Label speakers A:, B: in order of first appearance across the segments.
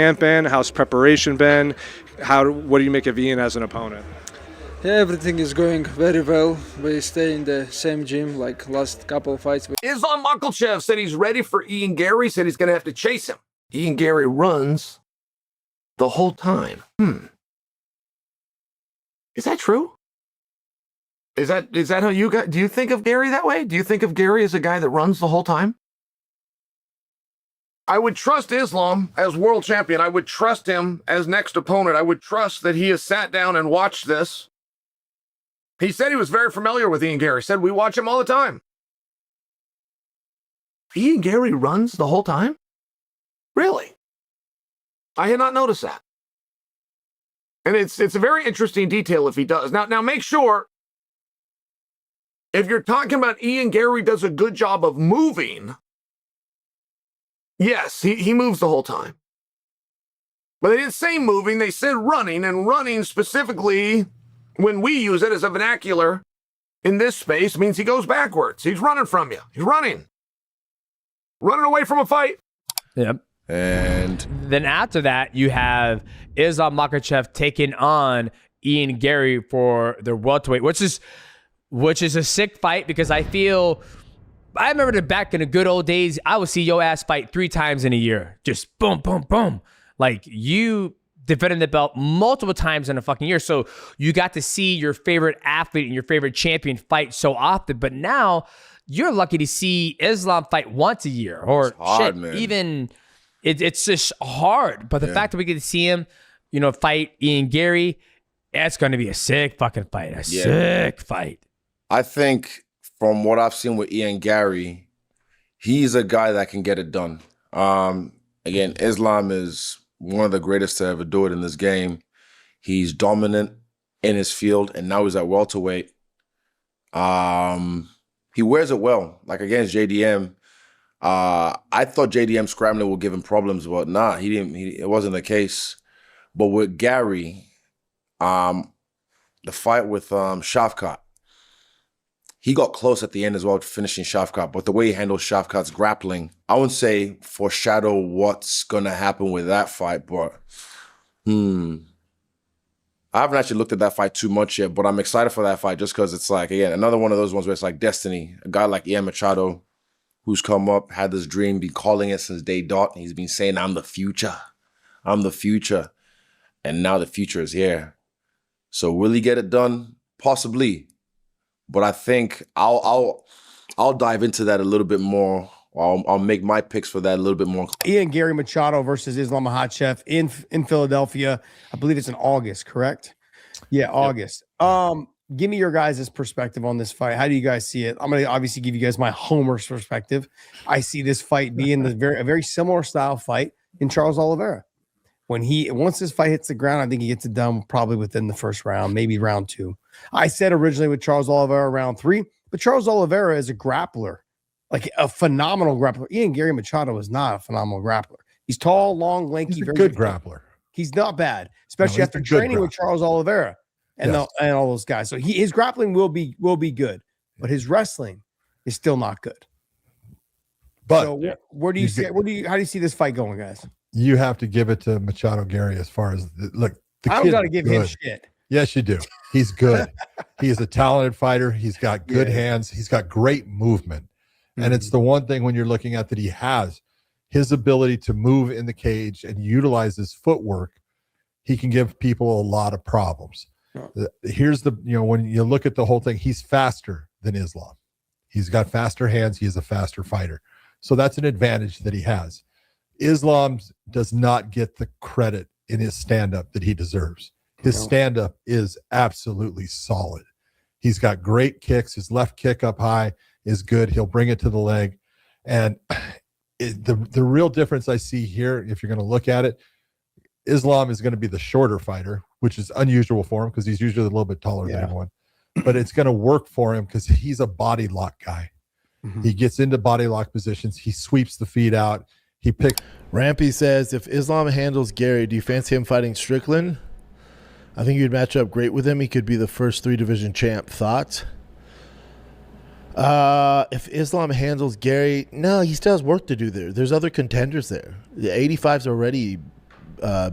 A: camp been? How's preparation been? What do you make of Ian as an opponent?
B: Yeah, everything is going very well. We stay in the same gym like last couple of fights.
C: Islam Makhachev said he's ready for Ian Garry, said he's going to have to chase him. Ian Garry runs the whole time. Is that true? Is that how you got? Do you think of Garry that way? Do you think of Garry as a guy that runs the whole time? I would trust Islam as world champion. I would trust him as next opponent. I would trust that he has sat down and watched this. He said he was very familiar with Ian Garry. Said we watch him all the time. Ian Garry runs the whole time? Really? I had not noticed that. And it's a very interesting detail if he does. Now make sure, if you're talking about Ian Garry does a good job of moving, yes, he moves the whole time. But they didn't say moving, they said running, and running specifically, when we use it as a vernacular in this space, means he goes backwards. He's running from you. He's running. Running away from a fight.
D: Yep.
E: And
D: then after that, you have Islam Makhachev taking on Ian Garry for the welterweight, which is a sick fight because I remember back in the good old days, I would see your ass fight 3 times in a year. Just boom, boom, boom. Like you defending the belt multiple times in a fucking year. So you got to see your favorite athlete and your favorite champion fight so often. But now you're lucky to see Islam fight once a year or
E: hard,
D: shit,
E: man.
D: even it's just hard. But the fact that we get to see him, fight Ian Garry, that's going to be a sick fucking fight. Sick fight.
E: I think from what I've seen with Ian Garry, he's a guy that can get it done. Again, Islam is one of the greatest to ever do it in this game. He's dominant in his field, and now he's at welterweight. He wears it well. Like against JDM, I thought JDM scrambling would give him problems, but nah, he didn't. It wasn't the case. But with Garry, the fight with Shavkat, he got close at the end as well, finishing Shavkat. But the way he handled Shavkat's grappling, I wouldn't say foreshadow what's going to happen with that fight, but I haven't actually looked at that fight too much yet, but I'm excited for that fight just because it's like, again, another one of those ones where it's like destiny. A guy like Ian Machado, who's come up, had this dream, been calling it since day dot, and he's been saying, I'm the future. I'm the future. And now the future is here. So will he get it done? Possibly. But I think I'll dive into that a little bit more. I'll make my picks for that a little bit more.
F: Ian Garry Machado versus Islam Makhachev in Philadelphia. I believe it's in August, correct? Yeah, August. Give me your guys' perspective on this fight. How do you guys see it? I'm going to obviously give you guys my homer's perspective. I see this fight being a very similar style fight in Charles Oliveira. Once this fight hits the ground, I think he gets it done probably within the first round, maybe round 2. I said originally with Charles Oliveira round 3, but Charles Oliveira is a grappler, like a phenomenal grappler. Ian Garry Machado is not a phenomenal grappler. He's tall, long, lanky,
G: he's a
F: very
G: good grappler.
F: He's not bad, especially after training with Charles Oliveira and all those guys. So his grappling will be good, but his wrestling is still not good.
G: But
F: so where do you see? How do you see this fight going, guys?
G: You have to give it to Machado Garry as far as the
F: I don't got to give him shit.
G: Yes, you do. He's good. He is a talented fighter. He's got good hands. He's got great movement. And it's the one thing when you're looking at that he has his ability to move in the cage and utilize his footwork. He can give people a lot of problems. Here's when you look at the whole thing, he's faster than Islam. He's got faster hands. He is a faster fighter. So that's an advantage that he has. Islam does not get the credit in his stand-up that he deserves. His stand-up is absolutely solid. He's got great kicks. His left kick up high is good. He'll bring it to the leg. And the real difference I see here, if you're going to look at it, Islam is going to be the shorter fighter, which is unusual for him because he's usually a little bit taller than everyone. But it's going to work for him because he's a body lock guy. He gets into body lock positions. He sweeps the feet out. He picks.
H: Rampy says, if Islam handles Garry, do you fancy him fighting Strickland? I think you'd match up great with him. He could be the first 3-division champ. Thoughts? If Islam handles Garry, no, he still has work to do there. There's other contenders there. The 85's already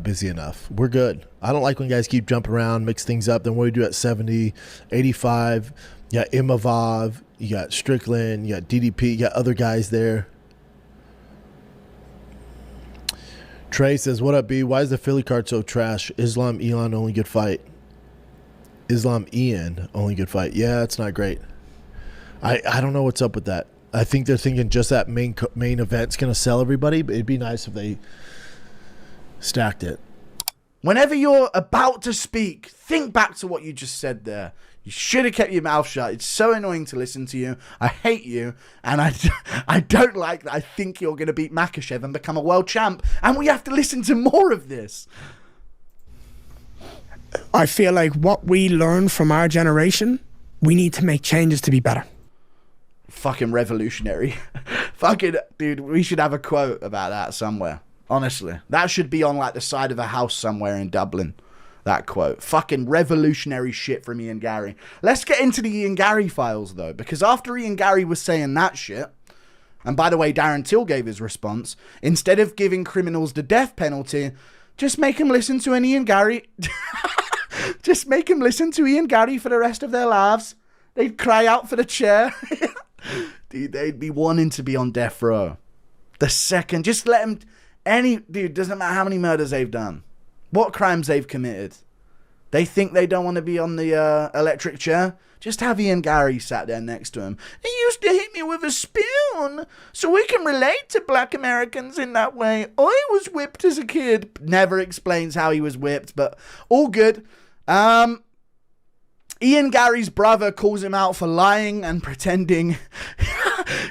H: busy enough. We're good. I don't like when guys keep jumping around, mix things up. Then what do we do at 70, 85? You got Imavov, you got Strickland, you got DDP, you got other guys there. Trey says, what up, B? Why is the Philly card so trash? Islam, Elon, only good fight. Islam, Ian, only good fight. Yeah, it's not great. I don't know what's up with that. I think they're thinking just that main event's going to sell everybody, but it'd be nice if they stacked it.
I: Whenever you're about to speak, think back to what you just said there. You should have kept your mouth shut. It's so annoying to listen to you. I hate you. And I don't like that I think you're going to beat Makhachev and become a world champ. And we have to listen to more of this.
J: I feel like what we learned from our generation, we need to make changes to be better.
I: Fucking revolutionary. Fucking, dude, we should have a quote about that somewhere. Honestly. That should be on like the side of a house somewhere in Dublin. That quote. Fucking revolutionary shit from Ian Garry. Let's get into the Ian Garry files, though, because after Ian Garry was saying that shit, and by the way, Darren Till gave his response, instead of giving criminals the death penalty, just make them listen to an Ian Garry. Just make them listen to Ian Garry for the rest of their lives. They'd cry out for the chair. Dude, they'd be wanting to be on death row. The second, just let them, dude, doesn't matter how many murders they've done. What crimes they've committed. They think they don't want to be on the electric chair. Just have Ian Garry sat there next to him. He used to hit me with a spoon, so we can relate to black Americans in that way. I was whipped as a kid. Never explains how he was whipped, but all good. Ian Garry's brother calls him out for lying and pretending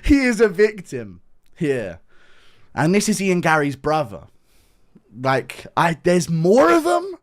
I: he is a victim here. And this is Ian Garry's brother. Like, there's more of them.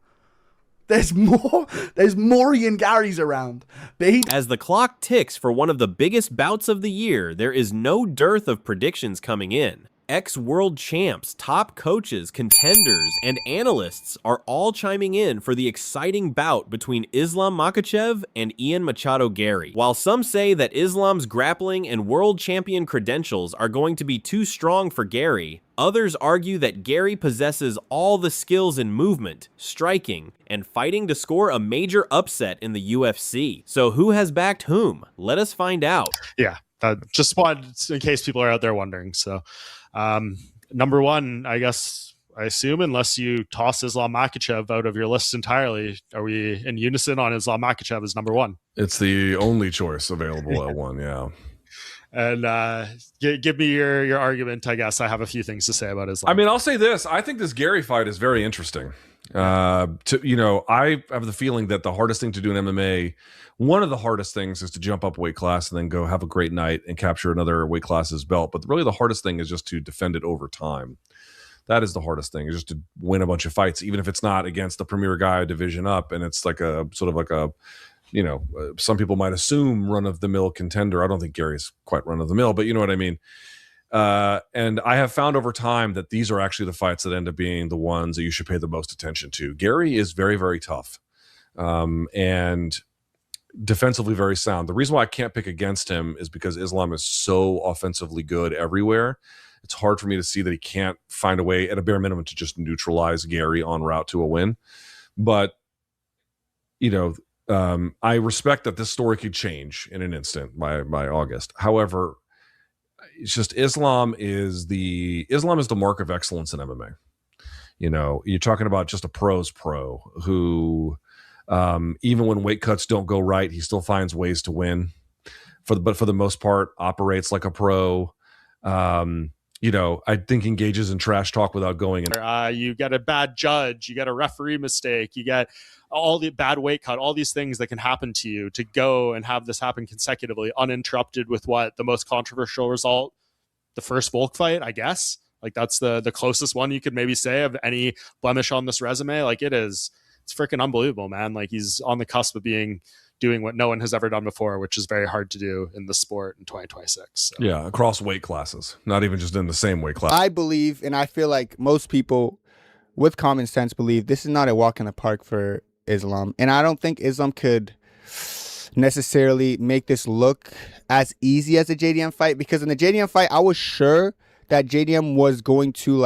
I: There's more Ian Garrys around. But
K: as the clock ticks for one of the biggest bouts of the year, there is no dearth of predictions coming in. Ex-world champs, top coaches, contenders, and analysts are all chiming in for the exciting bout between Islam Makhachev and Ian Machado Garry. While some say that Islam's grappling and world champion credentials are going to be too strong for Garry, others argue that Garry possesses all the skills in movement, striking, and fighting to score a major upset in the UFC. So who has backed whom? Let us find out.
L: Yeah, just wanted in case people are out there wondering. So number one, I guess, I assume, unless you toss Islam Makhachev out of your list entirely, are we in unison on Islam Makhachev as number one?
M: It's the only choice available at one, yeah.
L: And give me your argument, I guess. I have a few things to say about Islam.
M: I mean, I'll say this. I think this Garry fight is very interesting. I have the feeling that the hardest thing to do in MMA, one of the hardest things is to jump up weight class and then go have a great night and capture another weight class's belt. But really the hardest thing is just to defend it over time. That is the hardest thing, is just to win a bunch of fights, even if it's not against the premier guy a division up. And it's like a sort of like a, some people might assume run-of-the-mill contender. I don't think Gary's quite run-of-the-mill, but you know what I mean. And I have found over time that these are actually the fights that end up being the ones that you should pay the most attention to. Garry is very, very tough and defensively very sound. The reason why I can't pick against him is because Islam is so offensively good everywhere. It's hard for me to see that he can't find a way at a bare minimum to just neutralize Garry en route to a win. But, I respect that this story could change in an instant by August. However, it's just Islam is the mark of excellence in MMA. You're talking about just a pro's pro who, even when weight cuts don't go right, he still finds ways to win. But for the most part, operates like a pro. I think engages in trash talk without going in.
L: You get a bad judge, you get a referee mistake, you get all the bad weight cut, all these things that can happen to you, to go and have this happen consecutively, uninterrupted with what the most controversial result, the first Volk fight, I guess. Like that's the closest one you could maybe say of any blemish on this resume. Like it's freaking unbelievable, man. Like he's on the cusp of doing what no one has ever done before, which is very hard to do in the sport in 2026. So.
M: Yeah, across weight classes, not even just in the same weight class.
N: I believe, and I feel like most people with common sense believe, this is not a walk in the park for Islam. And I don't think Islam could necessarily make this look as easy as a JDM fight, because in the JDM fight, I was sure that JDM was going to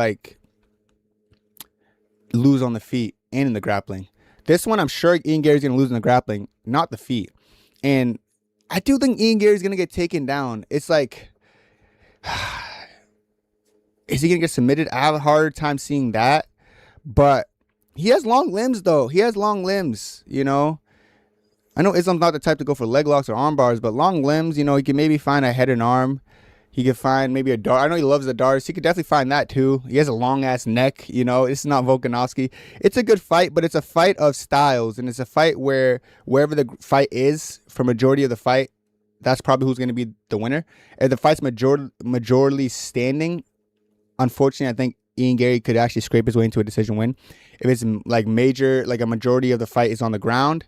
N: lose on the feet and in the grappling. This one, I'm sure Ian Gary's going to lose in the grappling, not the feet. And I do think Ian Gary's going to get taken down. It's like, is he going to get submitted? I have a hard time seeing that. But he has long limbs, though. He has long limbs, you know. I know Islam's not the type to go for leg locks or arm bars, but long limbs, you know, he can maybe find a head and arm. He could find maybe a dart. I know he loves the darts. He could definitely find that too. He has a long ass neck. You know, it's not Volkanovski. It's a good fight, but it's a fight of styles, and it's a fight where wherever the fight is for majority of the fight, that's probably who's going to be the winner. If the fight's majorly standing, unfortunately, I think Ian Garry could actually scrape his way into a decision win. If it's like major, like a majority of the fight is on the ground,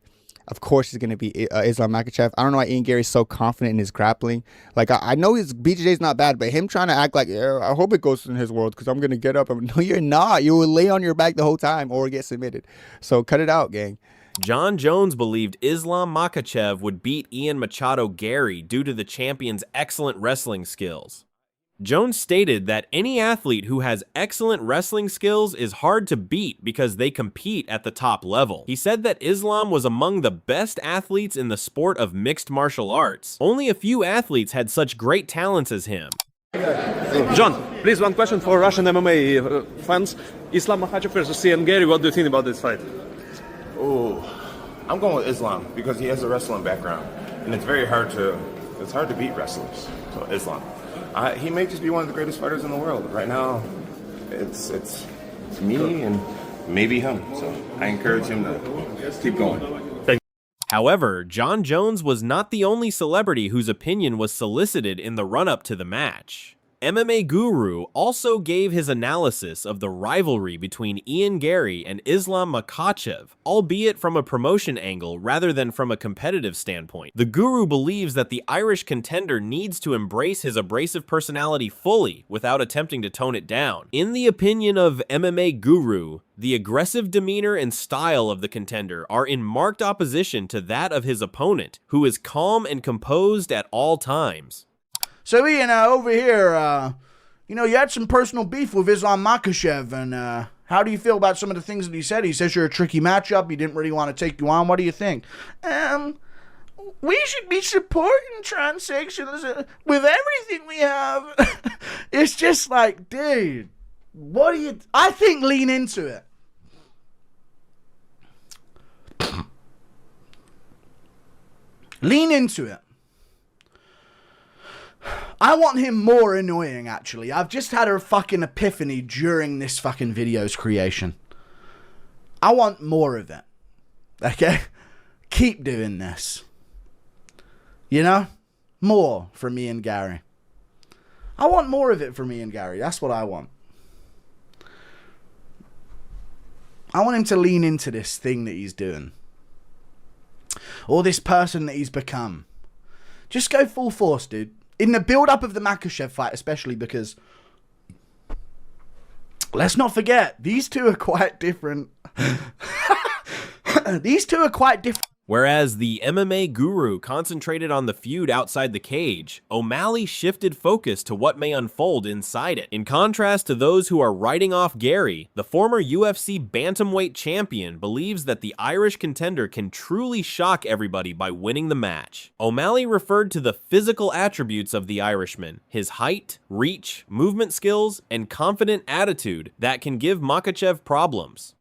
N: of course, it's going to be Islam Makhachev. I don't know why Ian Gary's so confident in his grappling. Like, I know his BJJ's not bad, but him trying to act like, yeah, I hope it goes in his world because I'm going to get up. No, you're not. You will lay on your back the whole time or get submitted. So cut it out, gang.
K: John Jones believed Islam Makhachev would beat Ian Machado Garry due to the champion's excellent wrestling skills. Jones stated that any athlete who has excellent wrestling skills is hard to beat because they compete at the top level. He said that Islam was among the best athletes in the sport of mixed martial arts. Only a few athletes had such great talents as him.
O: John, please, one question for Russian MMA fans. Islam Makhachev versus Ian Garry, what do you think about this fight?
P: Oh, I'm going with Islam because he has a wrestling background, and it's hard to beat wrestlers. So Islam. He may just be one of the greatest fighters in the world. Right now, it's me and maybe him. So I encourage him to keep going.
K: However, John Jones was not the only celebrity whose opinion was solicited in the run-up to the match. MMA Guru also gave his analysis of the rivalry between Ian Garry and Islam Makhachev, albeit from a promotion angle rather than from a competitive standpoint. The Guru believes that the Irish contender needs to embrace his abrasive personality fully without attempting to tone it down. In the opinion of MMA Guru, the aggressive demeanor and style of the contender are in marked opposition to that of his opponent, who is calm and composed at all times.
I: So Ian, over here, you know, you had some personal beef with Islam Makhachev, and how do you feel about some of the things that he said? He says you're a tricky matchup. He didn't really want to take you on. What do you think? We should be supporting transsexuals with everything we have. It's just like, dude, what do you... I think lean into it. Lean into it. I want him more annoying, actually. I've just had a fucking epiphany during this fucking video's creation. I want more of it. Okay? Keep doing this. You know? More from Ian Garry. I want more of it from Ian Garry. That's what I want. I want him to lean into this thing that he's doing. Or this person that he's become. Just go full force, dude. In the build-up of the Makhachev fight, especially because, let's not forget, these two are quite different. These two are quite different.
K: Whereas the MMA Guru concentrated on the feud outside the cage, O'Malley shifted focus to what may unfold inside it. In contrast to those who are writing off Garry, the former UFC bantamweight champion believes that the Irish contender can truly shock everybody by winning the match. O'Malley referred to the physical attributes of the Irishman, his height, reach, movement skills, and confident attitude that can give Makhachev problems.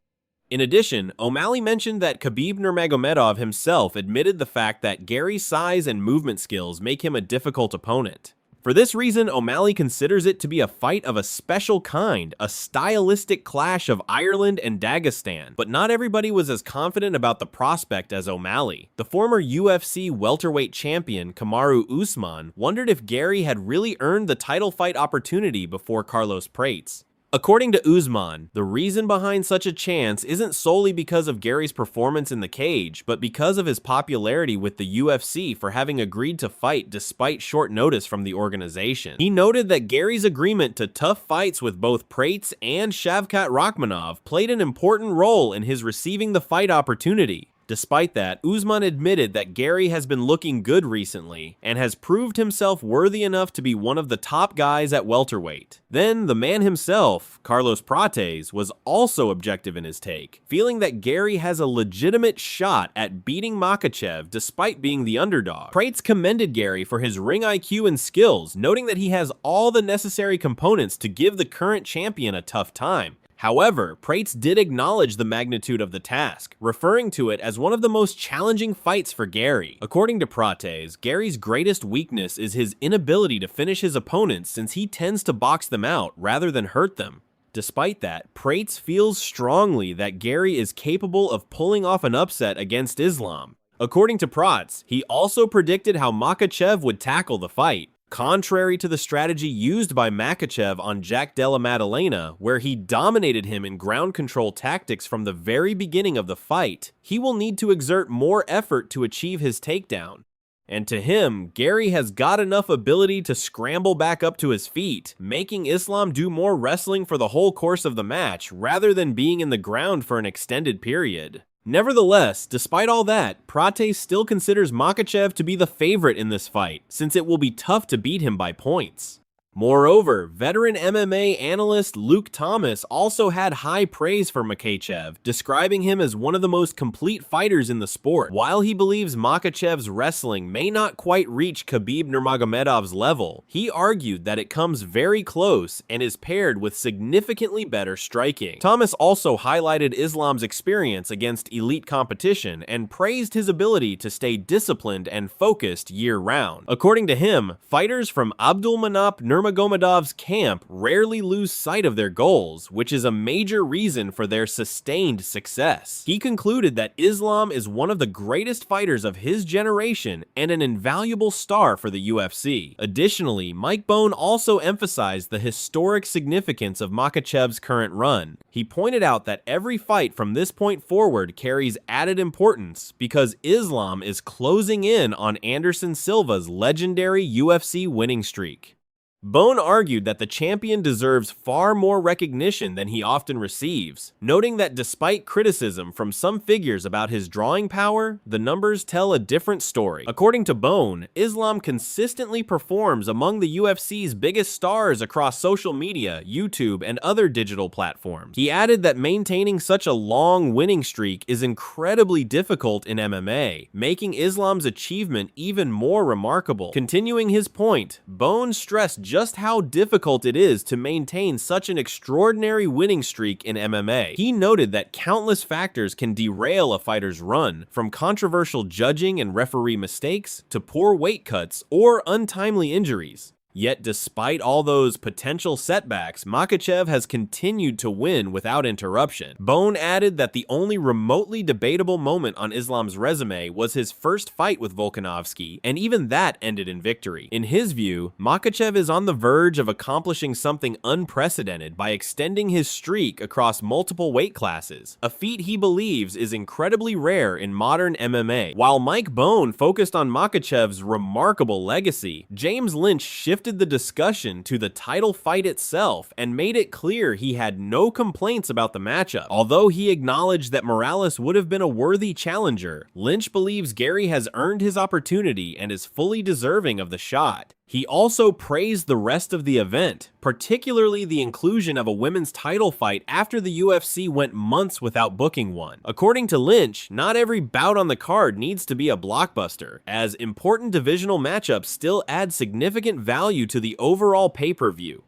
K: In addition, O'Malley mentioned that Khabib Nurmagomedov himself admitted the fact that Garry's size and movement skills make him a difficult opponent. For this reason, O'Malley considers it to be a fight of a special kind, a stylistic clash of Ireland and Dagestan, but not everybody was as confident about the prospect as O'Malley. The former UFC welterweight champion, Kamaru Usman, wondered if Garry had really earned the title fight opportunity before Carlos Prates. According to Usman, the reason behind such a chance isn't solely because of Garry's performance in the cage, but because of his popularity with the UFC for having agreed to fight despite short notice from the organization. He noted that Garry's agreement to tough fights with both Prates and Shavkat Rakhmonov played an important role in his receiving the fight opportunity. Despite that, Usman admitted that Garry has been looking good recently and has proved himself worthy enough to be one of the top guys at welterweight. Then, the man himself, Carlos Prates, was also objective in his take, feeling that Garry has a legitimate shot at beating Makhachev despite being the underdog. Prates commended Garry for his ring IQ and skills, noting that he has all the necessary components to give the current champion a tough time. However, Prates did acknowledge the magnitude of the task, referring to it as one of the most challenging fights for Garry. According to Prates, Garry's greatest weakness is his inability to finish his opponents since he tends to box them out rather than hurt them. Despite that, Prates feels strongly that Garry is capable of pulling off an upset against Islam. According to Prates, he also predicted how Makhachev would tackle the fight. Contrary to the strategy used by Makhachev on Jack Della Maddalena, where he dominated him in ground control tactics from the very beginning of the fight, he will need to exert more effort to achieve his takedown. And to him, Garry has got enough ability to scramble back up to his feet, making Islam do more wrestling for the whole course of the match rather than being in the ground for an extended period. Nevertheless, despite all that, Prates still considers Makhachev to be the favorite in this fight, since it will be tough to beat him by points. Moreover, veteran MMA analyst Luke Thomas also had high praise for Makhachev, describing him as one of the most complete fighters in the sport. While he believes Makhachev's wrestling may not quite reach Khabib Nurmagomedov's level, he argued that it comes very close and is paired with significantly better striking. Thomas also highlighted Islam's experience against elite competition and praised his ability to stay disciplined and focused year-round. According to him, fighters from Abdulmanap Nurmagomedov's camp rarely lose sight of their goals, which is a major reason for their sustained success. He concluded that Islam is one of the greatest fighters of his generation and an invaluable star for the UFC. Additionally, Mike Bohn also emphasized the historic significance of Makhachev's current run. He pointed out that every fight from this point forward carries added importance because Islam is closing in on Anderson Silva's legendary UFC winning streak. Bohn argued that the champion deserves far more recognition than he often receives, noting that despite criticism from some figures about his drawing power, the numbers tell a different story. According to Bohn, Islam consistently performs among the UFC's biggest stars across social media, YouTube, and other digital platforms. He added that maintaining such a long winning streak is incredibly difficult in MMA, making Islam's achievement even more remarkable. Continuing his point, Bohn stressed just how difficult it is to maintain such an extraordinary winning streak in MMA. He noted that countless factors can derail a fighter's run, from controversial judging and referee mistakes to poor weight cuts or untimely injuries. Yet despite all those potential setbacks, Makhachev has continued to win without interruption. Bohn added that the only remotely debatable moment on Islam's resume was his first fight with Volkanovski, and even that ended in victory. In his view, Makhachev is on the verge of accomplishing something unprecedented by extending his streak across multiple weight classes, a feat he believes is incredibly rare in modern MMA. While Mike Bohn focused on Makhachev's remarkable legacy, James Lynch shifted the discussion to the title fight itself and made it clear he had no complaints about the matchup. Although he acknowledged that Morales would have been a worthy challenger, Lynch believes Garry has earned his opportunity and is fully deserving of the shot. He also praised the rest of the event, particularly the inclusion of a women's title fight after the UFC went months without booking one. According to Lynch, not every bout on the card needs to be a blockbuster, as important divisional matchups still add significant value to the overall pay-per-view.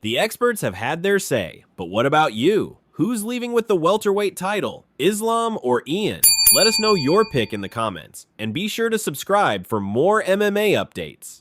K: The experts have had their say, but what about you? Who's leaving with the welterweight title, Islam or Ian? Let us know your pick in the comments, and be sure to subscribe for more MMA updates.